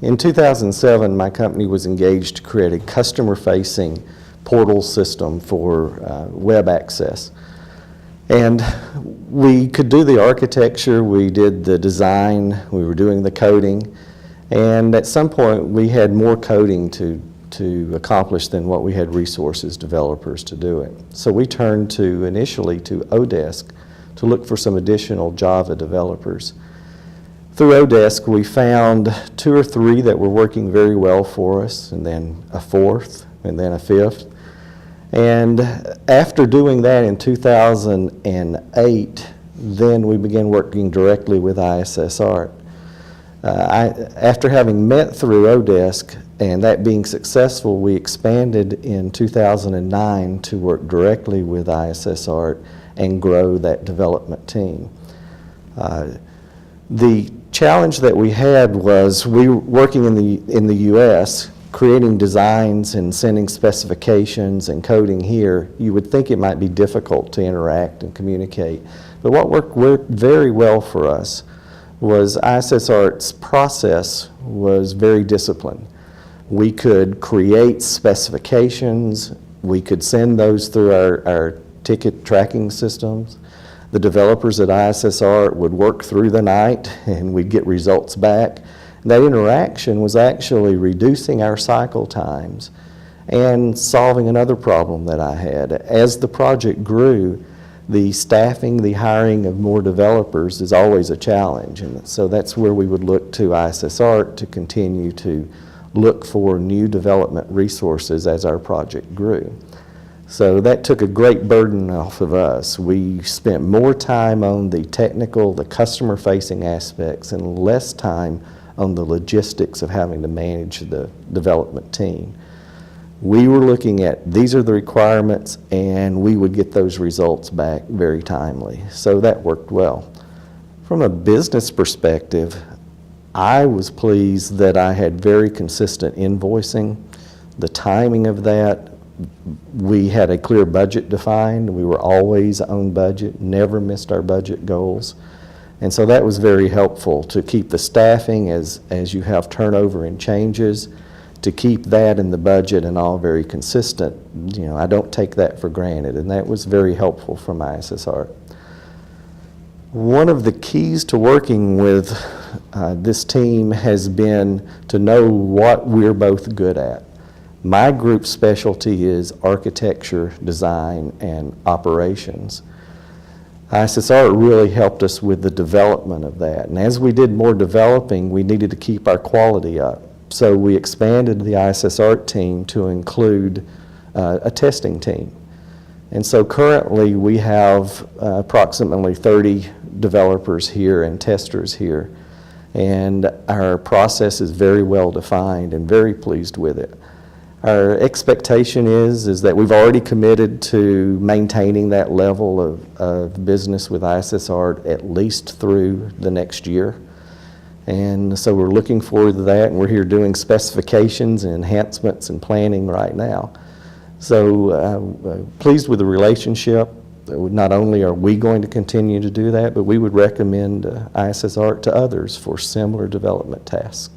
In 2007, my company was engaged to create a customer-facing portal system for web access. And we could do the architecture, we did the design, we were doing the coding, and at some point we had more coding to accomplish than what we had resources developers to do it. So we turned initially to Odesk to look for some additional Java developers. Through Odesk, we found 2 or 3 that were working very well for us, and then a 4th, and then a 5th. And after doing that in 2008, then we began working directly with ISS Art. After having met through Odesk and that being successful, we expanded in 2009 to work directly with ISS Art and grow that development team. The challenge that we had was we were working in the U.S., creating designs and sending specifications and coding here. You would think it might be difficult to interact and communicate. But what worked very well for us was ISS Art's process was very disciplined. We could create specifications, we could send those through our ticket tracking systems. The developers at ISS Art would work through the night and we'd get results back. That interaction was actually reducing our cycle times and solving another problem that I had. As the project grew, the staffing, the hiring of more developers is always a challenge, and so that's where we would look to ISS Art to continue to look for new development resources as our project grew. So that took a great burden off of us. We spent more time on the technical, the customer-facing aspects, and less time on the logistics of having to manage the development team. We were looking at, these are the requirements, and we would get those results back very timely. So that worked well. From a business perspective, I was pleased that I had very consistent invoicing. The timing of that, we had a clear budget defined. We were always on budget, never missed our budget goals. And so that was very helpful to keep the staffing as you have turnover and changes, to keep that in the budget and all very consistent. You know, I don't take that for granted, and that was very helpful from ISS Art. One of the keys to working with this team has been to know what we're both good at. My group specialty is architecture, design, and operations. ISS Art really helped us with the development of that. And as we did more developing, we needed to keep our quality up. So we expanded the ISS Art team to include a testing team. And so currently we have approximately 30 developers here and testers here. And our process is very well defined and very pleased with it. Our expectation is that we've already committed to maintaining that level of business with ISS Art at least through the next year. And so we're looking forward to that, and we're here doing specifications and enhancements and planning right now. So pleased with the relationship. Not only are we going to continue to do that, but we would recommend ISS Art to others for similar development tasks.